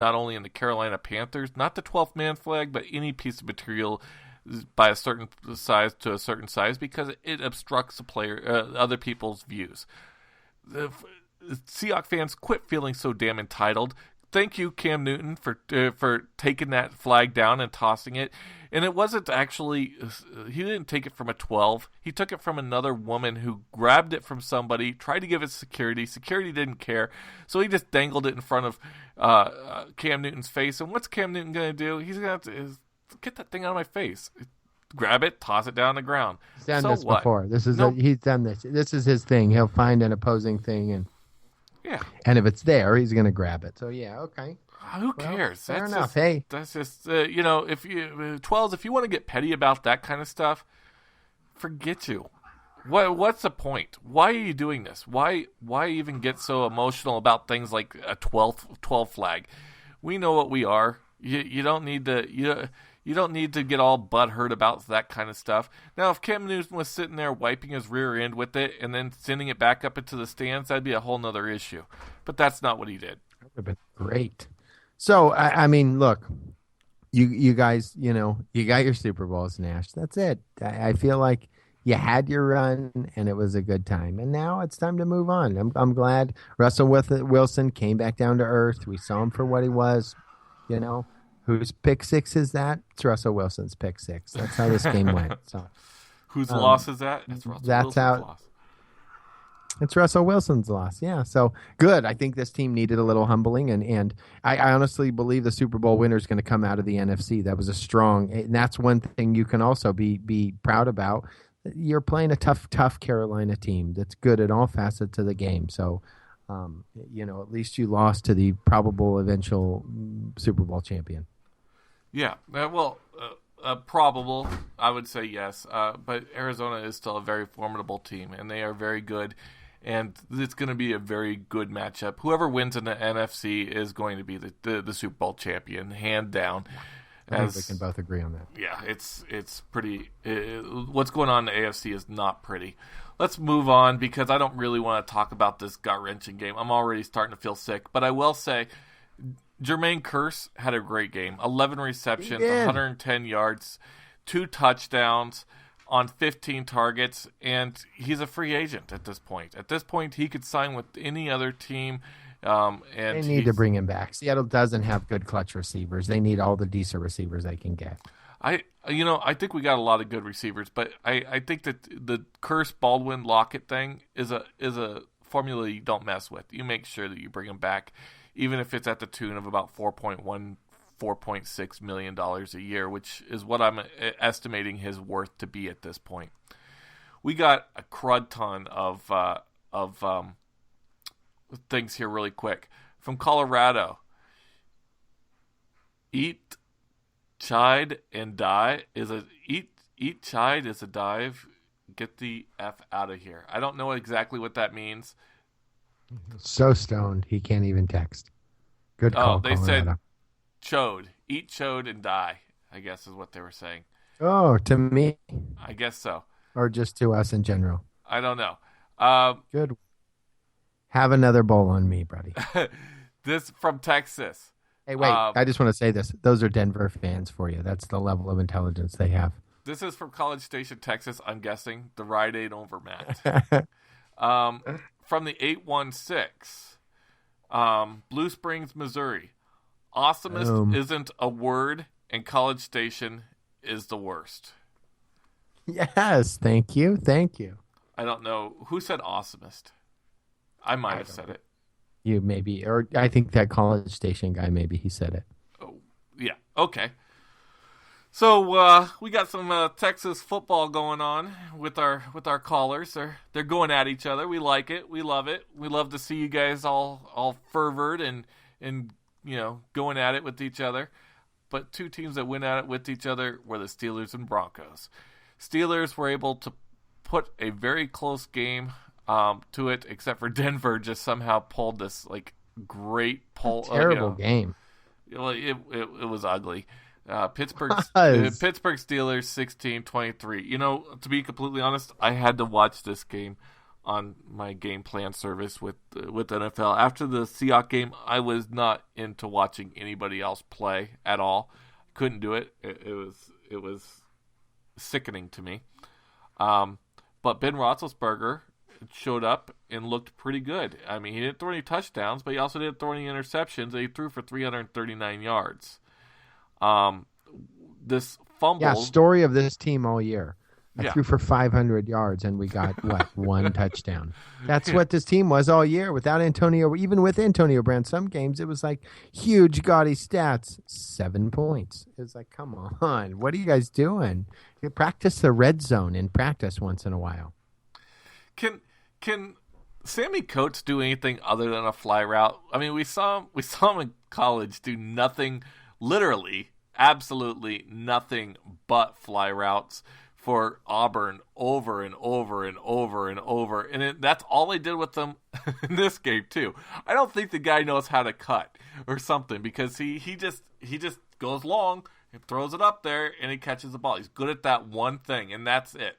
not only in the Carolina Panthers, not the 12th man flag, but any piece of material by a certain size to a certain size, because it obstructs other people's views. The Seahawks fans, quit feeling so damn entitled. Thank you, Cam Newton, for taking that flag down and tossing it. And it wasn't actually, he didn't take it from a 12. He took it from another woman who grabbed it from somebody, tried to give it security. Security didn't care. So he just dangled it in front of Cam Newton's face. And what's Cam Newton going to do? He's going to have to get that thing out of my face. Grab it, toss it down on the ground. He's done this before. He's done this. This is his thing. He'll find an opposing thing, and if it's there, he's going to grab it. So okay. Who cares? Fair enough. Hey, that's just if you 12s, if you want to get petty about that kind of stuff, forget you. What's the point? Why are you doing this? Why even get so emotional about things like a 12 flag? We know what we are. You don't need to you don't need to get all butthurt about that kind of stuff. Now, if Cam Newton was sitting there wiping his rear end with it and then sending it back up into the stands, that'd be a whole nother issue. But that's not what he did. That would have been great. So, I mean, look, you guys, you got your Super Bowls, Nash. That's it. I feel like you had your run, and it was a good time. And now it's time to move on. I'm glad Russell Wilson came back down to earth. We saw him for what he was, Whose pick six is that? It's Russell Wilson's pick six. That's how this game went. So, whose loss is that? It's Russell Wilson's loss. It's Russell Wilson's loss. Yeah. So good. I think this team needed a little humbling, and I honestly believe the Super Bowl winner is going to come out of the NFC. That was and that's one thing you can also be proud about. You're playing a tough Carolina team that's good at all facets of the game. So, at least you lost to the probable eventual Super Bowl champion. Yeah, probable, I would say yes. But Arizona is still a very formidable team, and they are very good. And it's going to be a very good matchup. Whoever wins in the NFC is going to be the Super Bowl champion, hand down. I think we can both agree on that. Yeah, it's pretty. What's going on in the AFC is not pretty. Let's move on, because I don't really want to talk about this gut-wrenching game. I'm already starting to feel sick. But I will say, Jermaine Kearse had a great game. 11 receptions, 110 yards, 2 touchdowns on 15 targets, and he's a free agent at this point. At this point, he could sign with any other team. And they need to bring him back. Seattle doesn't have good clutch receivers. They need all the decent receivers they can get. I think we got a lot of good receivers, but I think that the Kearse, Baldwin, Lockett thing is a formula you don't mess with. You make sure that you bring him back, even if it's at the tune of about $4.6 million a year, which is what I'm estimating his worth to be at this point. We got a crud ton of things here really quick. From Colorado, eat chide and die is a dive. Get the F out of here. I don't know exactly what that means. So stoned he can't even text. Good call. They Colorado. said chode. Eat chode and die, I guess is what they were saying. Oh, to me? I guess so. Or just to us in general? I don't know. Good. Have another bowl on me, buddy. This from Texas. Hey, wait. I just want to say this. Those are Denver fans for you. That's the level of intelligence they have. This is from College Station, Texas, I'm guessing. The Rite Aid Overmat. From the 816. Blue Springs, Missouri. Awesomest isn't a word, and College Station is the worst. Yes, thank you. I don't know. Who said awesomest? I might have said it. You maybe, or I think that College Station guy, maybe he said it. Oh, yeah. Okay. So we got some Texas football going on with our callers. They're going at each other. We like it. We love it. We love to see you guys all fervored and going at it with each other. But two teams that went at it with each other were the Steelers and Broncos. Steelers were able to put a very close game to it, except for Denver just somehow pulled this great pull. Terrible game. It was ugly. Pittsburgh Steelers 16-23. To be completely honest, I had to watch this game on my game plan service with NFL. After the Seahawks game, I was not into watching anybody else play at all. Couldn't do it. It was sickening to me. But Ben Roethlisberger showed up and looked pretty good. I mean, he didn't throw any touchdowns, but he also didn't throw any interceptions. He threw for 339 yards. This fumble. Yeah, story of this team all year. I Yeah. threw for 500 yards and we got, one touchdown. That's what this team was all year without Antonio. Even with Antonio Brown, some games it was like huge, gaudy stats. 7 points. It was like, come on. What are you guys doing? You practice the red zone in practice once in a while. Can Sammy Coates do anything other than a fly route? I mean, we saw him in college do nothing, literally, absolutely nothing but fly routes for Auburn over and over and over and over. And that's all they did with them in this game, too. I don't think the guy knows how to cut or something because he just goes long and throws it up there and he catches the ball. He's good at that one thing, and that's it.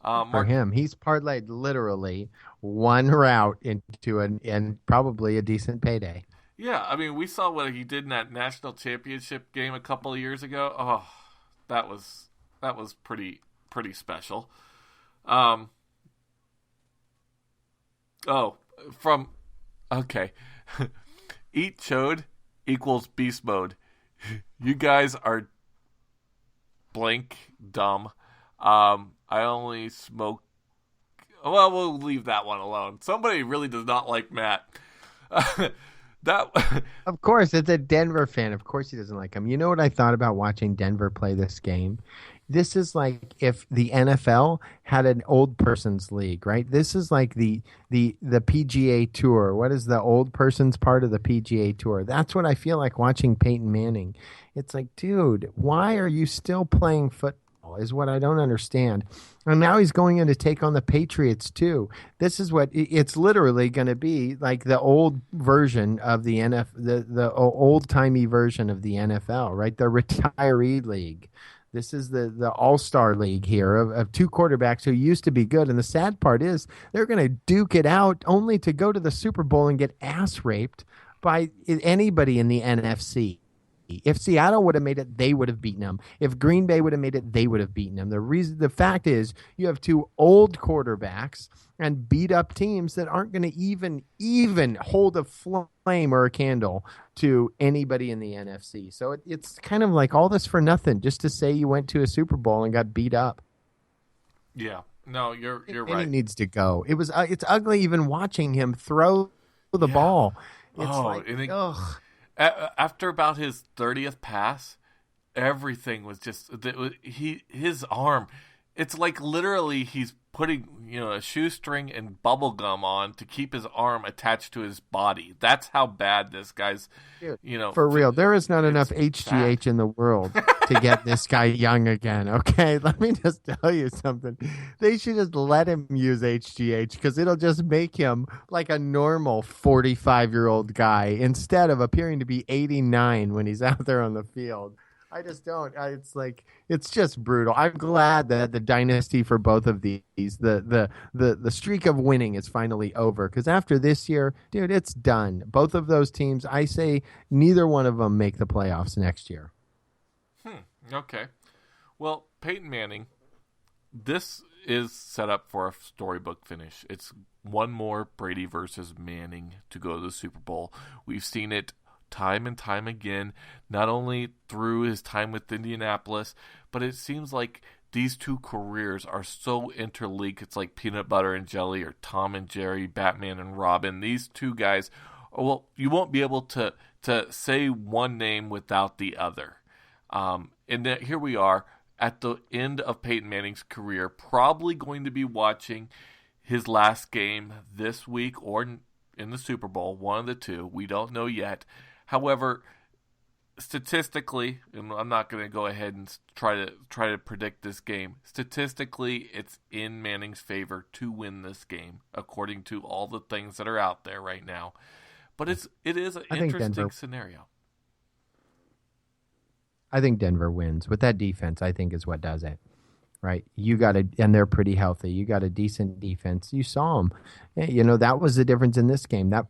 For him, he's parlayed literally one route into and probably a decent payday. Yeah, I mean, we saw what he did in that national championship game a couple of years ago. Oh, that was pretty special. Okay. Eat chode equals beast mode. You guys are blank dumb. I only smoke. Well, we'll leave that one alone. Somebody really does not like Matt. Of course, it's a Denver fan. Of course he doesn't like him. You know what I thought about watching Denver play this game? This is like if the NFL had an old person's league, right? This is like the PGA Tour. What is the old person's part of the PGA Tour? That's what I feel like watching Peyton Manning. It's like, dude, why are you still playing football? Is what I don't understand. And now he's going in to take on the Patriots too. This is what it's literally going to be like the old version of the the old timey version of the NFL, right? The retiree league. This is the all-star league here of two quarterbacks who used to be good. And the sad part is they're going to duke it out only to go to the Super Bowl and get ass raped by anybody in the NFC. If Seattle would have made it, they would have beaten them. If Green Bay would have made it, they would have beaten them. The fact is, you have two old quarterbacks and beat up teams that aren't going to even hold a flame or a candle to anybody in the NFC. So it's kind of like all this for nothing, just to say you went to a Super Bowl and got beat up. Yeah, no, you're and right. He needs to go. It's ugly even watching him throw the ball. It's ugh. After about his 30th pass, everything was just his arm. It's like literally he's putting a shoestring and bubble gum on to keep his arm attached to his body. That's how bad this guy's. For real, there is not enough HGH bad. in the world to get this guy young again. Okay, let me just tell you something. They should just let him use HGH because it'll just make him like a normal 45-year-old guy instead of appearing to be 89 when he's out there on the field. I just don't. It's just brutal. I'm glad that the dynasty for both of these, the streak of winning is finally over. Because after this year, dude, it's done. Both of those teams, I say, neither one of them make the playoffs next year. Okay. Well, Peyton Manning, this is set up for a storybook finish. It's one more Brady versus Manning to go to the Super Bowl. We've seen it time and time again, not only through his time with Indianapolis, but it seems like these two careers are so interlinked. It's like peanut butter and jelly, or Tom and Jerry, Batman and Robin. These two guys, well, you won't be able to say one name without the other. And here we are at the end of Peyton Manning's career, probably going to be watching his last game this week or in the Super Bowl, one of the two. We don't know yet. However, statistically, and I'm not going to go ahead and try to predict this game. Statistically, it's in Manning's favor to win this game, according to all the things that are out there right now. But it is an interesting scenario. I think Denver wins with that defense. I think is what does it. right? And they're pretty healthy. You got a decent defense. You saw them. That was the difference in this game. That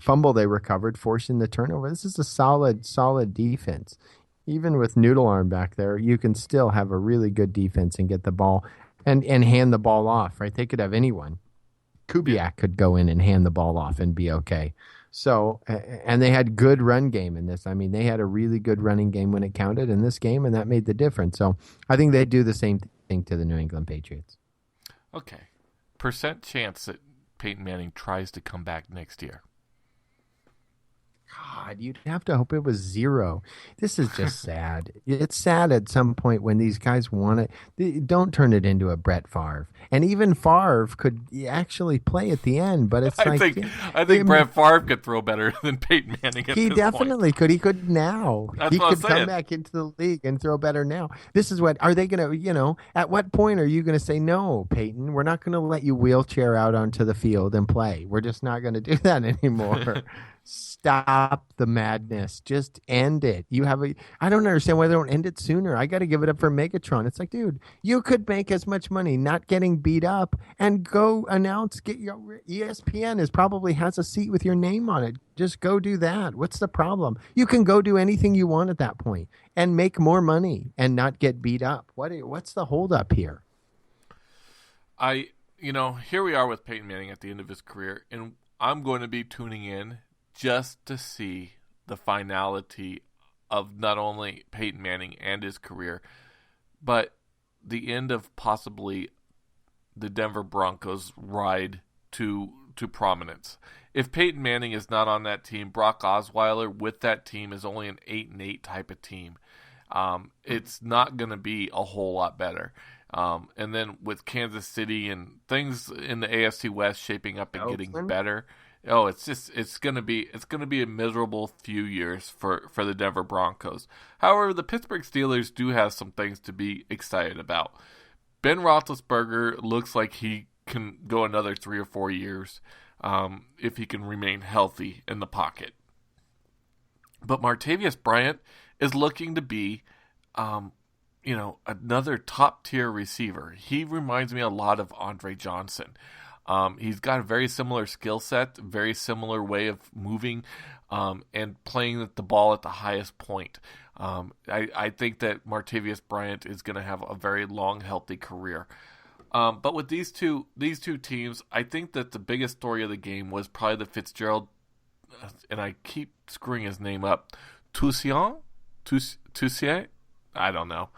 fumble they recovered, forcing the turnover. This is a solid defense. Even with Noodle Arm back there, you can still have a really good defense and get the ball and hand the ball off, right? They could have anyone. Kubiak could go in and hand the ball off and be okay. So, and they had good run game in this. I mean, they had a really good running game when it counted in this game, and that made the difference. So I think they do the same thing to the New England Patriots. Okay. Percent chance that Peyton Manning tries to come back next year. God, you'd have to hope it was 0. This is just sad. It's sad at some point when these guys want it. Don't turn it into a Brett Favre. And even Favre could actually play at the end, but it's I think Brett Favre could throw better than Peyton Manning at this point. He definitely could. He could now. That's he what could come back into the league and throw better now. This is what, are they going to, at what point are you going to say, no, Peyton, we're not going to let you wheelchair out onto the field and play. We're just not going to do that anymore. Stop the madness. Just end it. I don't understand why they don't end it sooner. I got to give it up for Megatron. It's like, dude, you could make as much money not getting beat up and go announce, get your ESPN probably has a seat with your name on it. Just go do that. What's the problem? You can go do anything you want at that point and make more money and not get beat up. What's the holdup here? Here we are with Peyton Manning at the end of his career, and I'm going to be tuning in just to see the finality of not only Peyton Manning and his career, but the end of possibly the Denver Broncos' ride to prominence. If Peyton Manning is not on that team, Brock Osweiler with that team is only an 8-8 type of team. It's not going to be a whole lot better. And then with Kansas City and things in the AFC West shaping up and getting better. Oh, it's gonna be a miserable few years for the Denver Broncos. However, the Pittsburgh Steelers do have some things to be excited about. Ben Roethlisberger looks like he can go another 3 or 4 years if he can remain healthy in the pocket. But Martavius Bryant is looking to be, another top tier receiver. He reminds me a lot of Andre Johnson. He's got a very similar skill set, very similar way of moving, and playing the ball at the highest point. I think that Martavius Bryant is going to have a very long, healthy career. But with these two teams, I think that the biggest story of the game was probably the Fitzgerald, and I keep screwing his name up, Toussaint? I don't know.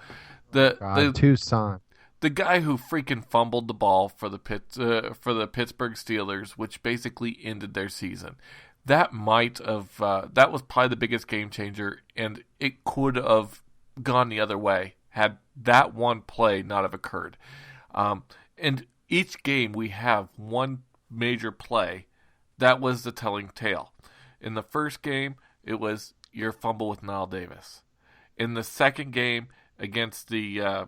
Tucson. The guy who freaking fumbled the ball for the Pittsburgh Steelers, which basically ended their season. That was probably the biggest game changer, and it could have gone the other way had that one play not have occurred. And each game we have one major play that was the telling tale. In the first game, it was your fumble with Nile Davis. In the second game against the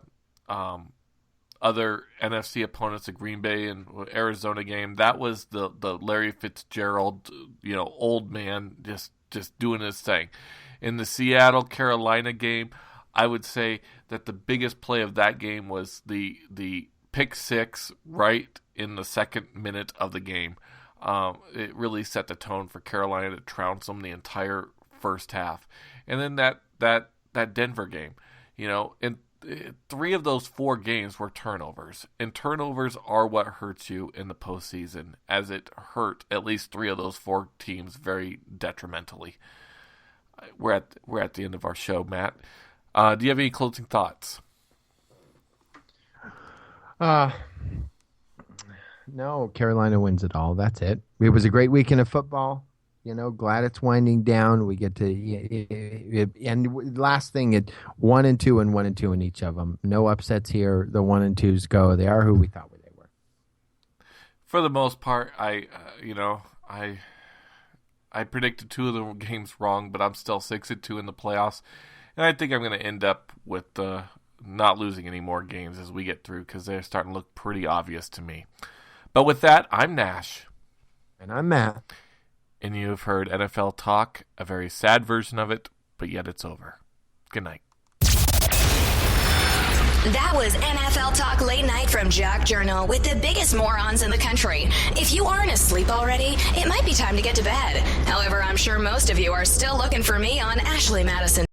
other NFC opponents, the Green Bay and Arizona game, that was the Larry Fitzgerald, old man just doing his thing. In the Seattle Carolina game, I would say that the biggest play of that game was the pick six right in the second minute of the game. It really set the tone for Carolina to trounce them the entire first half. And then that Denver game, and 3 of those 4 games were turnovers, and turnovers are what hurts you in the postseason, as it hurt at least 3 of those 4 teams very detrimentally. We're at the end of our show, Matt. Do you have any closing thoughts? No, Carolina wins it all. That's it. It was a great weekend of football. Glad it's winding down. We get to, and last thing, 1-2 and 1-2 in each of them. No upsets here. The 1 and 2s go. They are who we thought they were. For the most part, I predicted 2 of the games wrong, but I'm still 6-2 in the playoffs, and I think I'm going to end up with not losing any more games as we get through because they're starting to look pretty obvious to me. But with that, I'm Nash. And I'm Matt. And you have heard NFL Talk, a very sad version of it, but yet it's over. Good night. That was NFL Talk Late Night from Jock Journal with the biggest morons in the country. If you aren't asleep already, it might be time to get to bed. However, I'm sure most of you are still looking for me on Ashley Madison.